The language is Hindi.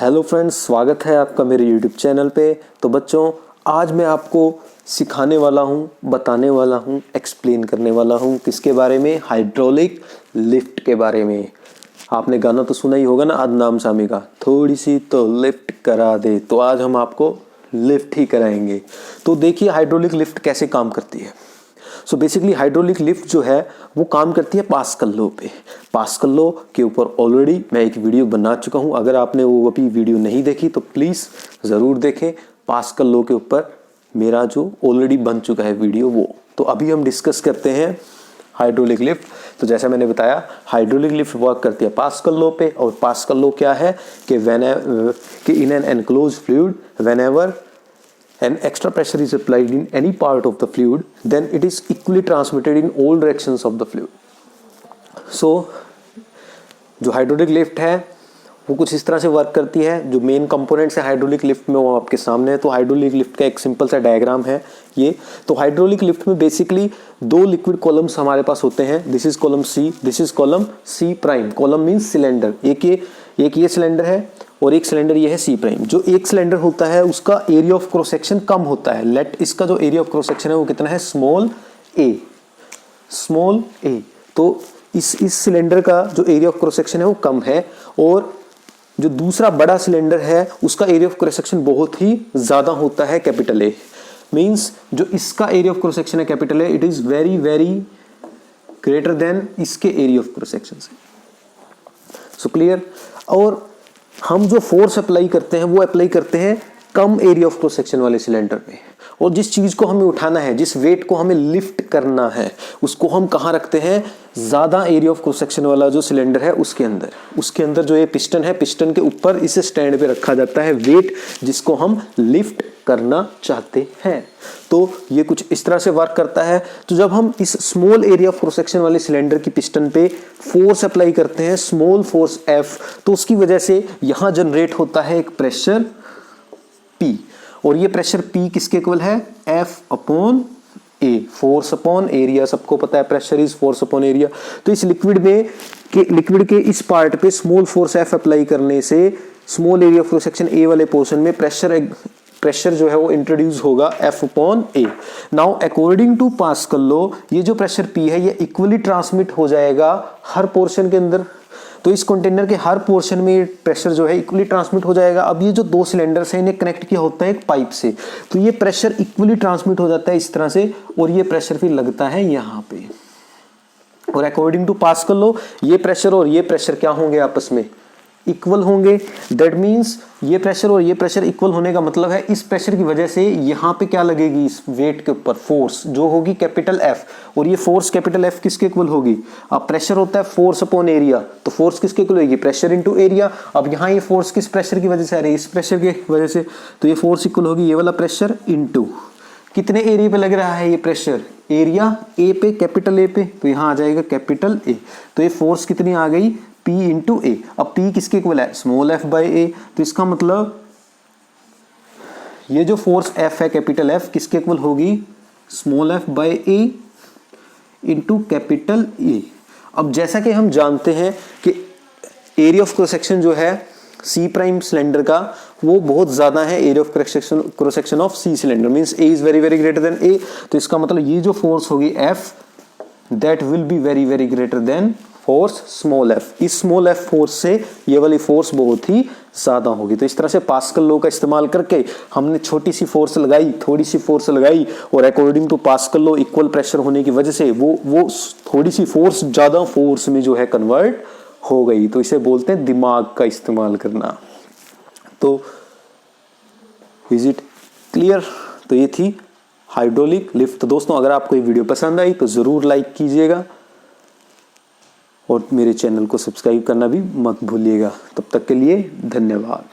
हेलो फ्रेंड्स, स्वागत है आपका मेरे यूट्यूब चैनल पे। तो बच्चों, आज मैं आपको सिखाने वाला हूँ, बताने वाला हूँ, एक्सप्लेन करने वाला हूँ किसके बारे में? हाइड्रोलिक लिफ्ट के बारे में। आपने गाना तो सुना ही होगा ना, अदनाम सामी का, थोड़ी सी तो लिफ्ट करा दे। तो आज हम आपको लिफ्ट ही कराएंगे। तो देखिए हाइड्रोलिक लिफ्ट कैसे काम करती है। सो बेसिकली हाइड्रोलिक लिफ्ट जो है वो काम करती है पास्कल लॉ पे। पास्कल लॉ के ऊपर ऑलरेडी मैं एक वीडियो बना चुका हूँ। अगर आपने वो अभी वीडियो नहीं देखी तो प्लीज़ ज़रूर देखें। पास्कल लॉ के ऊपर मेरा जो ऑलरेडी बन चुका है वीडियो वो। तो अभी हम डिस्कस करते हैं हाइड्रोलिक लिफ्ट। तो जैसा मैंने बताया, हाइड्रोलिक लिफ्ट वर्क करती है पास्कल लॉ पे। और पास्कल लॉ क्या है कि in an enclose fluid whenever an extra pressure is applied in any part of the fluid, then it is equally transmitted in all directions of the fluid. So जो हाइड्रोलिक लिफ्ट है वो कुछ इस तरह से वर्क करती है। जो मेन कंपोनेंट्स है हाइड्रोलिक लिफ्ट में वो आपके सामने है। तो हाइड्रोलिक लिफ्ट का एक सिंपल सा डायग्राम है ये। तो हाइड्रोलिक लिफ्ट में बेसिकली दो लिक्विड कॉलम्स हमारे पास होते हैं। This is column C, this is column C prime. Column means cylinder. एक ये सिलेंडर है और एक सिलेंडर ये है सी प्राइम। जो एक सिलेंडर होता है उसका एरिया ऑफ क्रॉस सेक्शन कम होता है। लेट इसका जो एरिया ऑफ क्रॉस सेक्शन है वो कितना है? स्मॉल ए। तो इस सिलेंडर का जो एरिया ऑफ क्रॉस सेक्शन है वो कम है। और जो दूसरा बड़ा सिलेंडर है उसका एरिया ऑफ क्रॉस सेक्शन बहुत ही ज्यादा होता है, कैपिटल ए। मींस जो इसका एरिया ऑफ क्रॉस सेक्शन है capital A, it is very very greater than इसके एरिया ऑफ क्रॉस सेक्शन से। So clear. और हम जो फोर्स अप्लाई करते हैं वो अप्लाई करते हैं कम एरिया ऑफ क्रॉस सेक्शन वाले सिलेंडर में। और जिस चीज को हमें उठाना है, जिस वेट को हमें लिफ्ट करना है, उसको हम कहाँ रखते हैं? ज्यादा एरिया ऑफ क्रॉस सेक्शन वाला जो सिलेंडर है उसके अंदर जो ये पिस्टन है, पिस्टन के ऊपर इसे स्टैंड पे रखा जाता है वेट जिसको हम लिफ्ट करना चाहते हैं। तो ये कुछ इस तरह से वर्क करता है। तो जब हम इस small area of cross section वाले सिलेंडर की पिस्टन पे फोर्स अप्लाई करते हैं, स्मॉल फोर्स F, तो उसकी वजह से यहां जनरेट होता है एक प्रेशर P। और ये प्रेशर P किसके इक्वल है? F upon A, force upon area. सबको पता है pressure is force upon area. तो इस लिक्विड के इस पार्ट पे स्मॉल फोर्स F अप्लाई करने से small area of cross section A वाले पोर्शन में प्रेशर जो है वो इंट्रोड्यूस होगा F upon A। Now according to Pascal law ये जो प्रेशर P है ये इक्वली ट्रांसमिट हो जाएगा हर पोर्शन के अंदर। तो इस कंटेनर के हर पोर्शन में प्रेशर जो है इक्वली ट्रांसमिट हो जाएगा। अब ये जो दो सिलेंडर्स हैं इन्हें कनेक्ट किया होता है एक पाइप से। तो ये प्रेशर इक्वली ट्रांसमिट हो जाता है इस तरह से, और ये प्रेशर फिर लगता है यहाँ पे। और अकॉर्डिंग टू पास्कल लॉ ये प्रेशर और ये प्रेशर क्या होंगे? आपस में इक्वल होंगे। दैट मीन्स ये प्रेशर और ये प्रेशर इक्वल होने का मतलब है इस प्रेशर की वजह से यहाँ पे क्या लगेगी? इस वेट के ऊपर फोर्स जो होगी कैपिटल F। और ये फोर्स कैपिटल F किसके इक्वल होगी? अब प्रेशर होता है फोर्स अपॉन एरिया, तो फोर्स किसके इक्वल होगी? Pressure into area. अब यहाँ ये फोर्स किस प्रेशर की वजह से आ रही है? इस प्रेशर की वजह से। तो ये फोर्स इक्वल होगी ये वाला प्रेशर इनटू कितने एरिया पे लग रहा है ये प्रेशर? एरिया ए पे, कैपिटल ए पे। तो यहाँ आ जाएगा कैपिटल ए। तो ये फोर्स कितनी आ गई? P इंटू ए। अब P किसके इक्वल है? स्मॉल f बाई ए। तो इसका मतलब ये जो फोर्स F है कैपिटल F किसके इक्वल होगी? Small f by A into capital A. अब जैसा कि हम जानते हैं कि एरिया ऑफ क्रॉस सेक्शन जो है C प्राइम सिलेंडर का वो बहुत ज्यादा है area of cross section of C cylinder. Means A is very very greater than A। तो इसका मतलब ये जो फोर्स होगी F that will be very very greater than force small f। इस स्मॉल f फोर्स से ये वाली फोर्स बहुत ही ज्यादा होगी। तो इस तरह से पास्कल लॉ का इस्तेमाल करके हमने छोटी सी फोर्स लगाई, थोड़ी सी फोर्स लगाई, और according to Pascal law equal pressure होने की वजह से वो थोड़ी सी फोर्स ज्यादा फोर्स में जो है कन्वर्ट हो गई। तो इसे बोलते हैं दिमाग का इस्तेमाल करना। तो इज इट क्लियर? तो ये थी हाइड्रोलिक लिफ्ट। तो दोस्तों, अगर आपको ये वीडियो पसंद आई तो जरूर लाइक कीजिएगा और मेरे चैनल को सब्सक्राइब करना भी मत भूलिएगा। तब तक के लिए धन्यवाद।